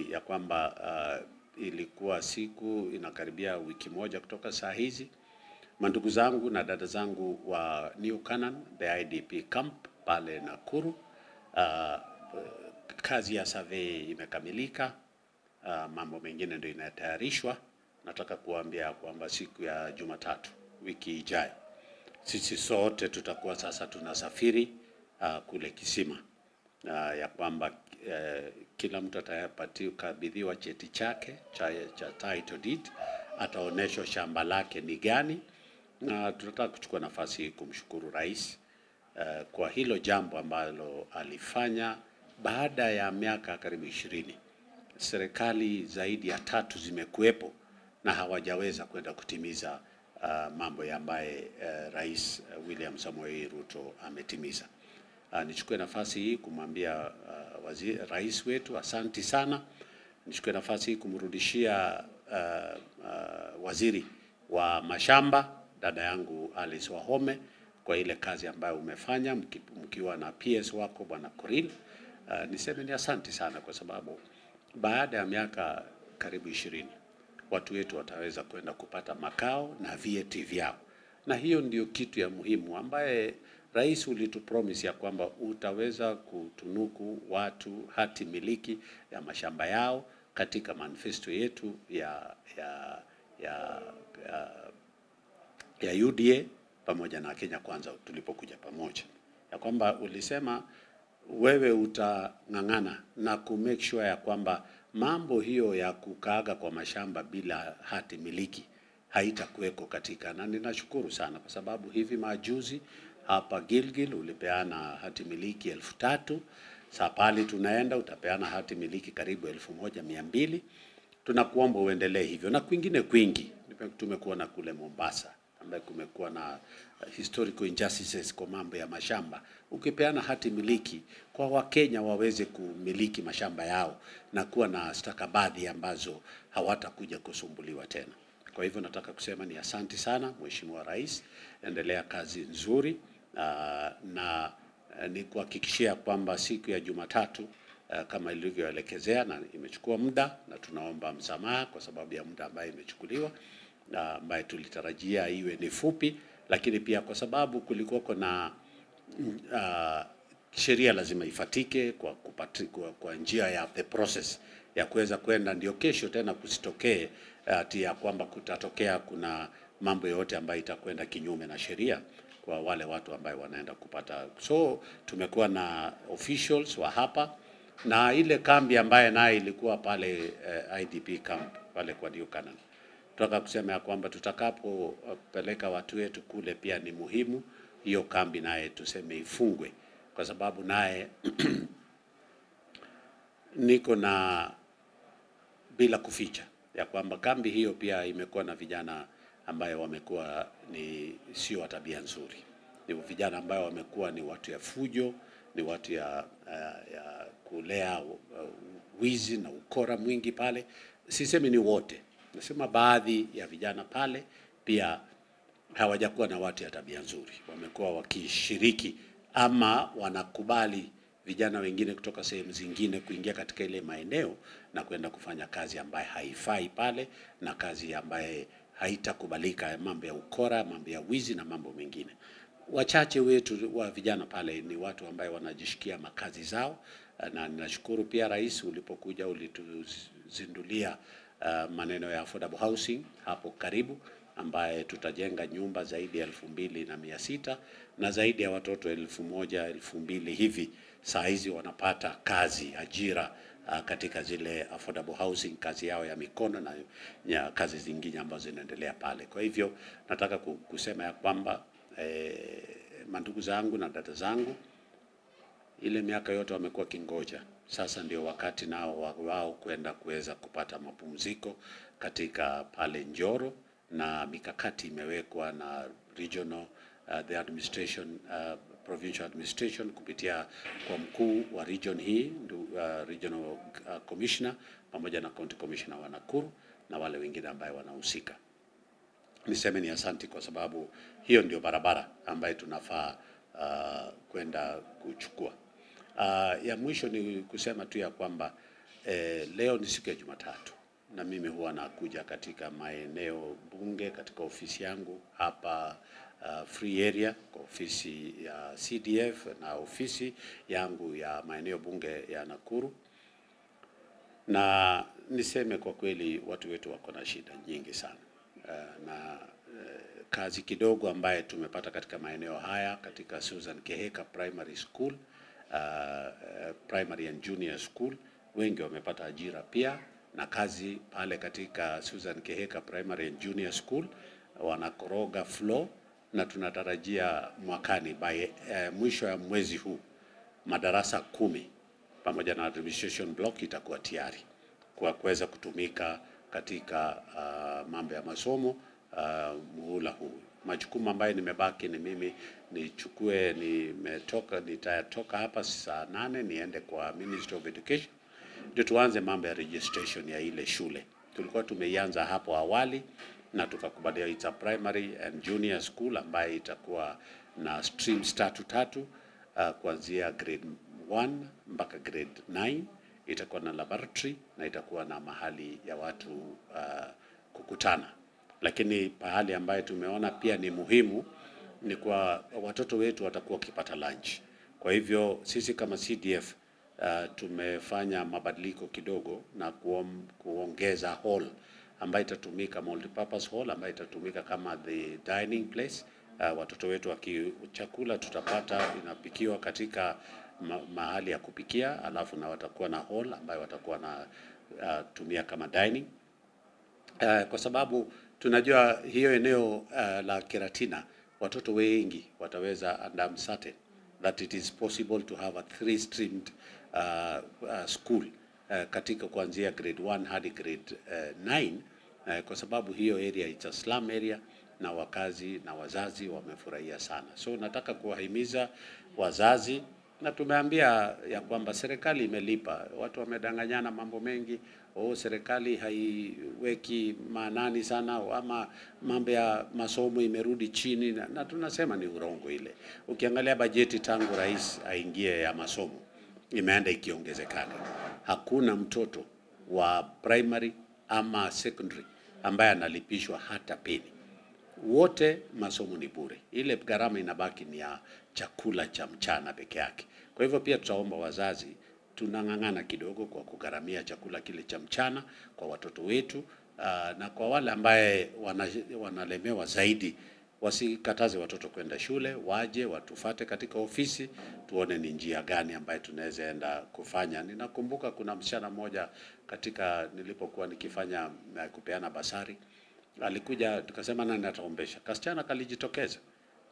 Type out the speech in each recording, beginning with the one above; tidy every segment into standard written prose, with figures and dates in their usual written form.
kweli ya kwamba ilikuwa siku inakaribia wiki moja kutoka saa hizi, mandugu zangu na dada zangu wa New Canaan, the IDP camp pale Nakuru, kazi ya survey imekamilika, mambo mengine ndio inatayarishwa. Nataka kuambia kwamba siku ya Jumatatu wiki ijayo sisi sote tutakuwa sasa tunasafiri kule Kisima, ya kwamba kila mtu atakabidhiwa cheti chake cha title deed, ataoneshwa shamba lake ni gani, na tunataka kuchukua nafasi kumshukuru rais kwa hilo jambo ambalo alifanya. Baada ya miaka karibu 20 serikali zaidi ya 3 zimekuepo na hawajaweza kwenda kutimiza mambo ambaye Rais William Samoei Ruto ametimiza. Nichukue nafasi hii kumwambia rais wetu asanti sana. Nichukue nafasi hii kumrudishia waziri wa mashamba dada yangu Alice Wahome kwa ile kazi ambayo umefanya mkiwa na PS wako bwana Koril. Niseme ni asanti sana kwa sababu baada ya miaka karibu 20 watu wetu wataweza kwenda kupata makao na VAT vyao, na hiyo ndio kitu ya muhimu ambaye rais ulitupromise ya kwamba utaweza kutunuku watu hati miliki ya mashamba yao katika manifesto yetu ya UDA pamoja na Kenya Kwanza tulipokuja pamoja, ya kwamba ulisema wewe utang'ang'ana na make sure ya kwamba mambo hiyo ya kukaaga kwa mashamba bila hati miliki haitakuweko katika, na ninashukuru sana kwa sababu hivi majuzi hapa Gilgil ulipeana hati miliki 3,000, Sapali tunaenda utapeana hati miliki karibu 1,200. Tunakuomba uendelee hivyo na kwingine kwingi. Tumekuwa na kule Mombasa ambaye kumekuwa na historical injustices kwa mambo ya mashamba. Ukipeana hati miliki kwa Wakenya waweze kumiliki mashamba yao na kuwa na stakabadhi ambazo hawatakuja kusumbuliwa tena. Kwa hivyo nataka kusema ni asanti sana Mheshimiwa Rais, endelea kazi nzuri, na ni kuhakikishia kwamba siku ya Jumatatu kama ilivyoelekezea, na imechukua muda na tunaomba msamaha kwa sababu ya muda ambaye imechukuliwa, ambaye tulitarajia iwe ni fupi, lakini pia kwa sababu kulikuwa na sheria lazima ifatike kwa njia ya the process ya kuweza kwenda, ndio kesho tena kusitokee ati ya kwamba kutatokea kuna mambo yote ambayo itakwenda kinyume na sheria kwa wale watu ambao wanaenda kupata. So tumekuwa na officials wa hapa na ile kambi ambaye naye ilikuwa pale IDP camp pale kwa New Canaan. Tunataka kusema ya kwamba tutakapopeleka watu wetu kule pia ni muhimu hiyo kambi naye tuseme ifungwe, kwa sababu naye niko na bila kuficha ya kwamba kambi hiyo pia imekuwa na vijana ambayo wamekuwa ni sio wa tabia nzuri. Ni vijana ambao wamekuwa ni watu ya fujo, ni watu ya kulea wizi na ukora mwingi pale. Sisemi ni wote, nasema baadhi ya vijana pale pia hawajakuwa na watu ya tabia nzuri. Wamekuwa wakishiriki ama wanakubali vijana wengine kutoka sehemu zingine kuingia katika ile maeneo na kwenda kufanya kazi ambaye haifai pale, na kazi ambaye haitakubalika, mambo ya ukora, mambo ya wizi na mambo mengine. Wachache wetu wa vijana pale ni watu ambao wanajishikia makazi zao, na ninashukuru pia rais ulipokuja ulituzindulia maneno ya affordable housing hapo karibu, ambaye tutajenga nyumba zaidi ya 2,600 na zaidi ya watoto 1,000, 2,000 hivi saa hizi wanapata kazi, ajira katika zile affordable housing, kazi yao ya mikono na kazi zingine ambazo zinaendelea pale. Kwa hivyo nataka kusema ya kwamba mandugu zangu na dada zangu, ile miaka yote wamekuwa kingoja, sasa ndio wakati nao wao kwenda kuweza kupata mapumziko katika pale Njoro, na mikakati imewekwa na regional the administration provincial administration kupitia kwa mkuu wa region hii regional commissioner pamoja na county commissioner wa Nakuru na wale wengine ambao wanahusika. Niseme ni asanti kwa sababu hiyo ndio barabara ambayo tunafaa kwenda kuchukua. Ya mwisho ni kusema tu ya kwamba leo ni siku ya Jumatatu na mimi huwa nakuja katika maeneo bunge katika ofisi yangu hapa free area kwa ofisi ya CDF na ofisi yangu ya maeneo bunge ya Nakuru. Na niseme kwa kweli watu wetu wako na shida nyingi sana. Kazi kidogo ambaye tumepata katika maeneo haya katika Susan Keheka Primary School, Primary and Junior School, wengi wamepata ajira pia, na kazi pale katika Susan Keheka Primary and Junior School wanakoroga floor, na tunatarajia mwakani by mwisho ya mwezi huu madarasa 10 pamoja na administration block itakuwa tayari kwa kuweza kutumika katika mambo ya masomo muhula huu. Majukumu ambayo nimebaki ni mimi nitatoka hapa saa 8 niende kwa Ministry of Education ndio tuanze mambo ya registration ya ile shule. Tulikuwa tumeianza hapo awali na tukakubaliana it's a primary and junior school ambayo itakuwa na streams tatu kuanzia grade 1 mpaka grade 9. Itakuwa na laboratory na itakuwa na mahali ya watu kukutana. Lakini pahali ambayo tumeona pia ni muhimu ni kwa watoto wetu watakuwa wakipata lunch. Kwa hivyo sisi kama CDF tumefanya mabadiliko kidogo na kuongeza hall ambayo itatumika, multipurpose hall ambayo itatumika kama the dining place. Watoto wetu chakula tutapata inapikiwa katika mahali ya kupikia, alafu na watakuwa na hall ambayo watakuwa na tumia kama dining. Kwa sababu tunajua hiyo eneo la Keratina watoto wengi wataweza, and I'm certain that it is possible to have a 3-streamed school katika kuanzia grade 1 hadi grade 9 kwa sababu hiyo area it's a slum area na wakazi na wazazi wamefurahia sana. So nataka kuwahimiza wazazi, na tumeambia ya kwamba serikali imelipa. Watu wamedanganyana mambo mengi, serikali haiweki maanani sana ama mambo ya masomo imerudi chini, na tunasema ni urongo ile. Ukiangalia bajeti tangu rais aingie ya masomo imeenda ikiongezekana. Hakuna mtoto wa primary ama secondary ambaye analipishwa hata peni. Wote masomo ni bure. Ile gharama inabaki ni ya chakula cha mchana peke yake. Kwa hivyo pia tutaomba wazazi tunang'ang'ana kidogo kwa kugharamia chakula kile cha mchana kwa watoto wetu, na kwa wale ambaye wanalemewa zaidi wasikataze watoto kwenda shule, waje watufate katika ofisi tuone ni njia gani ambaye tunaweza enda kufanya. Ninakumbuka kuna msichana mmoja katika nilipokuwa nikifanya kupeana basari, alikuja tukasema nani ataombesha. Kasichana kalijitokeza,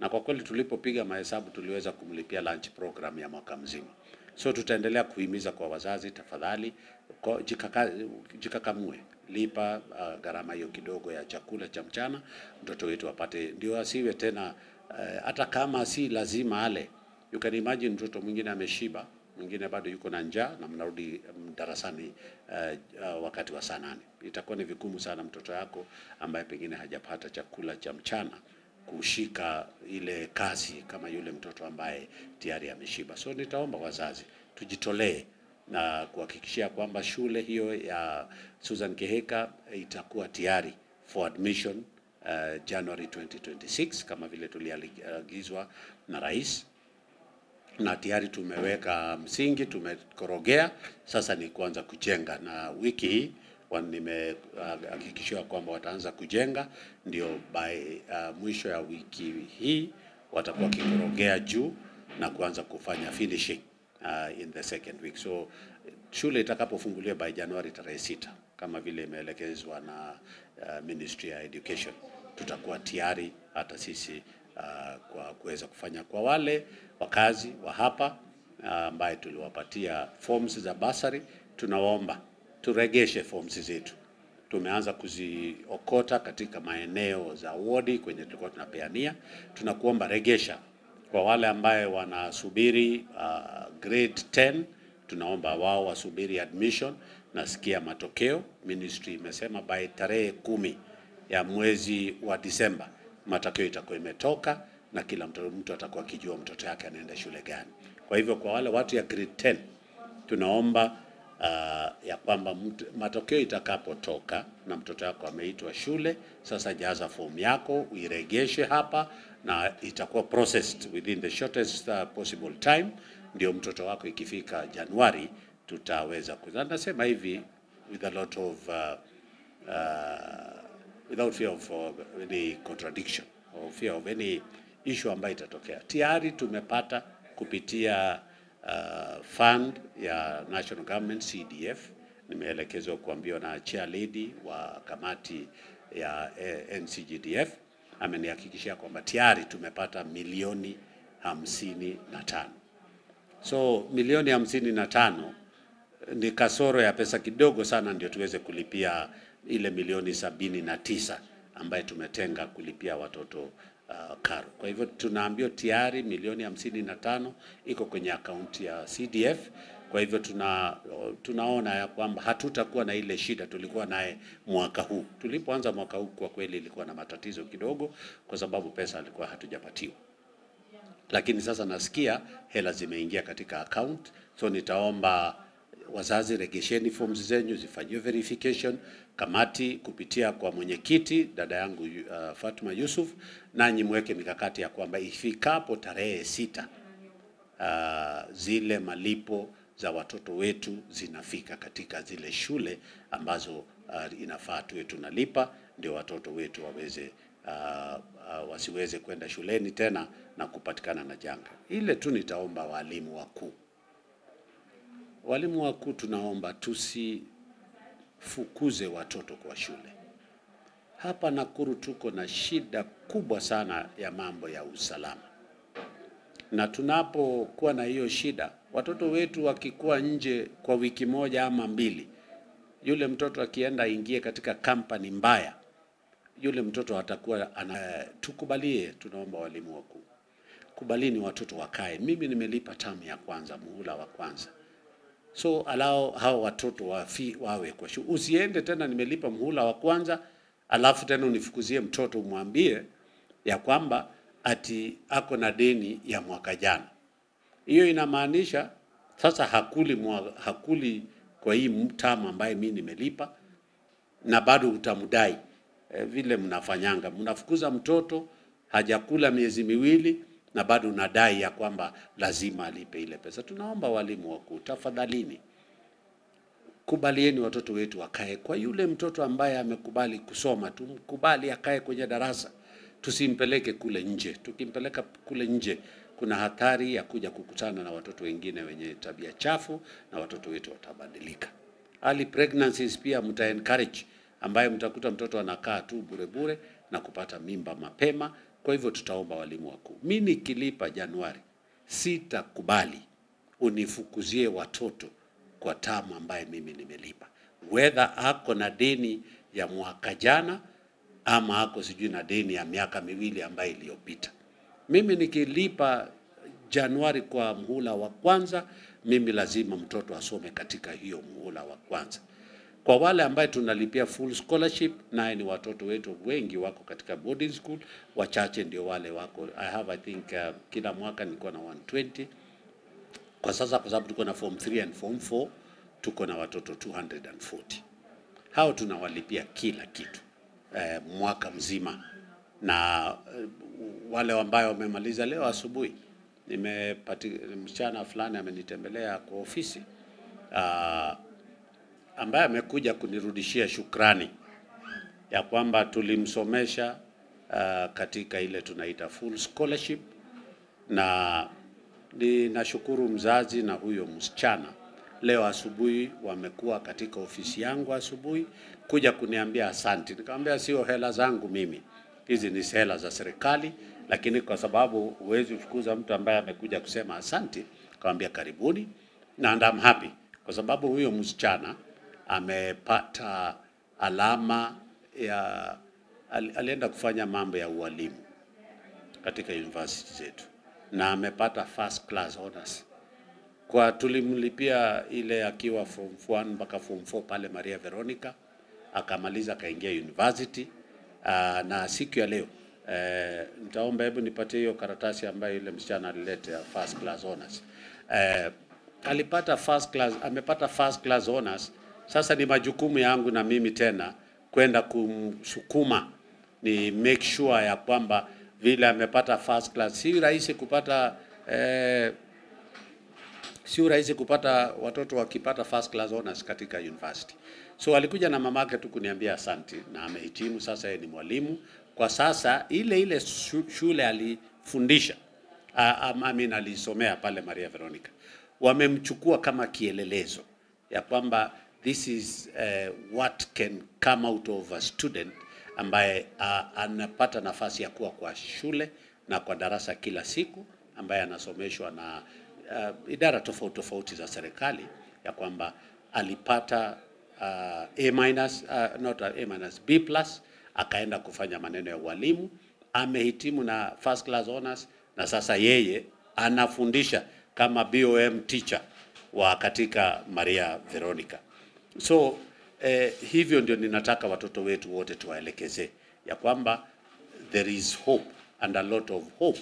na kwa kweli tulipopiga mahesabu tuliweza kumlipia lunch program ya mwaka mzima. So tutaendelea kuhimiza kwa wazazi, tafadhali jikakamue, lipa gharama hiyo kidogo ya chakula cha mchana mtoto wetu apate, ndio asiwe tena hata kama si lazima ale. You can imagine mtoto mwingine ameshiba, mwingine bado yuko na njaa, na mnarudi darasani wakati wa saa 8. Itakuwa ni vigumu sana mtoto yako ambaye pengine hajapata chakula cha mchana kushika ile kasi kama yule mtoto ambaye tayari ameshiba. So nitaomba wazazi tujitolee na kuhakikishia kwamba shule hiyo ya Susan Keheka itakuwa tayari for admission January 2026 kama vile tuliagizwa na rais, na tayari tumeweka msingi, tumekorogea, sasa ni kuanza kujenga, na wiki hii nimehakikishiwa kwamba wataanza kujenga, ndio by mwisho ya wiki hii watakuwa kikorogea juu na kuanza kufanya finishing in the second week. So shule itakapofunguliwa by Januari 6 kama vile imeelekezwa na Ministry ya Education, tutakuwa tayari hata sisi kwa kuweza kufanya. Kwa wale wakazi wa hapa ambaye tuliwapatia forms za basari, tunawaomba turegeshe forms zetu. Tumeanza kuziokota katika maeneo za wodi kwenye tulikuwa tunapeania. Tunakuomba regesha. Kwa wale ambaye wanasubiri grade 10, tunaomba wao wasubiri admission na sikia matokeo. Ministry imesema by tarehe 10 ya mwezi wa Disemba matokeo itakuwa imetoka na kila mtu atakuwa akijua mtoto yake anaenda shule gani. Kwa hivyo kwa wale watu ya grade 10 tunaomba ya kwamba matokeo itakapotoka na mtoto wako ameitwa shule, sasa jaza fomu yako uiregeshe hapa na itakuwa processed within the shortest possible time, ndio mtoto wako ikifika Januari tutaweza nasema hivi with a lot of without fear of any contradiction or fear of any issue ambayo itatokea. Tayari tumepata kupitia fund ya national government CDF, nimeelekezwa kuambiwa na chair lady wa kamati ya NCGDF, amenihakikishia kwamba tayari tumepata milioni 55. So milioni 55 ni kasoro ya pesa kidogo sana ndio tuweze kulipia ile milioni 79 ambaye tumetenga kulipia watoto karo. Kwa hivyo tunaambiwa tayari milioni 55 iko kwenye akaunti ya CDF. Kwa hivyo tunaona ya kwamba hatutakuwa na ile shida tulikuwa naye mwaka huu. Tulipoanza mwaka huu kwa kweli ilikuwa na matatizo kidogo kwa sababu pesa alikuwa hatujapatiwa. Lakini sasa nasikia hela zimeingia katika account, so nitaomba wazazi regesheni forms zenyu zifanyiwe verification, kamati kupitia kwa mwenyekiti dada yangu Fatuma Yusuf, nanyi mweke mikakati ya kwamba ifikapo tarehe 6 zile malipo za watoto wetu zinafika katika zile shule ambazo inafaa tuwe tunalipa, ndio watoto wetu waweze wasiweze kwenda shuleni tena na kupatikana na janga. Ile tu nitaomba walimu wakuu. Walimu wakuu tunaomba tusifukuze watoto kwa shule. Hapa Nakuru tuko na shida kubwa sana ya mambo ya usalama. Na tunapokuwa na hiyo shida, watoto wetu wakikuwa nje kwa wiki moja ama mbili, yule mtoto akienda ingie katika kampani mbaya, yule mtoto atakuwa tukubalie, tunaomba walimu wakuu. Kubalini watoto wakae. Mimi nimelipa tamu ya kwanza, muhula wa kwanza. So allow hao watoto wawe kwa shule. Usiende tena nimelipa muhula wa kwanza, alafu tena unifukuzie mtoto umwambie ya kwamba ati ako na deni ya mwaka jana. Hiyo inamaanisha sasa hakuli kwa hii mtamu ambaye mimi nimelipa na bado utamdai. Vile mnafanyanga, mnafukuza mtoto hajakula miezi miwili na bado unadai ya kwamba lazima alipe ile pesa. Tunaomba walimu wakuu, tafadhalini kubalieni watoto wetu wakae. Kwa yule mtoto ambaye amekubali kusoma, tumkubali akae kwenye darasa, tusimpeleke kule nje. Tukimpeleka kule nje kuna hatari ya kuja kukutana na watoto wengine wenye tabia chafu na watoto wetu watabadilika. Early pregnancies pia mta encourage, ambaye mtakuta mtoto anakaa tu bure na kupata mimba mapema. Kwa hivyo tutaomba walimu wakuu. Mimi nikilipa Januari, sitakubali unifukuzie watoto kwa tamu ambaye mimi nimelipa. Whether ako na deni ya mwaka jana ama ako sijui na deni ya miaka miwili ambaye iliyopita. Mimi nikilipa Januari kwa muhula wa kwanza, mimi lazima mtoto asome katika hiyo muhula wa kwanza. Kwa wale ambaye tunalipia full scholarship, naye ni watoto wetu wengi wako katika boarding school, wachache ndio wale wako. I think kila mwaka niko na 120. Kwa sasa kwa sababu tuko na form 3 and form 4, tuko na watoto 240. Hao tunawalipia kila kitu mwaka mzima. Na wale ambao wamemaliza leo asubuhi, msichana fulani amenitembelea kwa ofisi ambaye amekuja kunirudishia shukrani ya kwamba tulimsomesha katika ile tunaita full scholarship, na ninashukuru mzazi na huyo msichana. Leo asubuhi wamekuwa katika ofisi yangu asubuhi kuja kuniambia asante. Nikamwambia sio hela zangu mimi, hizi ni hela za serikali, lakini kwa sababu huwezi kufukuza mtu ambaye amekuja kusema asante, nikamwambia karibuni na I'm happy kwa sababu huyo msichana amepata alama ya alienda kufanya mambo ya ualimu katika university zetu na amepata first class honors. Kwa tulimlipia ile akiwa form 1 mpaka form 4 pale Maria Veronica, akamaliza akaingia university. Na siku ya leo nitaomba hebu nipatie hiyo karatasi ambayo ile msichana alileta first class honors. alipata first class, amepata first class honors. Sasa ni majukumu yangu na mimi tena kwenda kumsukuma ni make sure ya kwamba vile amepata first class. Si rahisi kupata watoto wakipata first class honors katika university. So alikuja na mamake tu kuniambia asante, na amehitimu sasa, yeye ni mwalimu kwa sasa. Ile shule alifundisha alisomea pale Maria Veronica, wamemchukua kama kielelezo ya kwamba this is what can come out of a student ambaye anapata nafasi ya kuwa kwa shule na kwa darasa kila siku, ambaye anasomeshwa na idara tofauti za serikali, ya kwamba alipata B+, akaenda kufanya maneno ya walimu, amehitimu na first class honors, na sasa yeye anafundisha kama BOM teacher wa katika Maria Veronica. So hivyo ndio ninataka watoto wetu wote tuwaelekeze ya kwamba there is hope and a lot of hope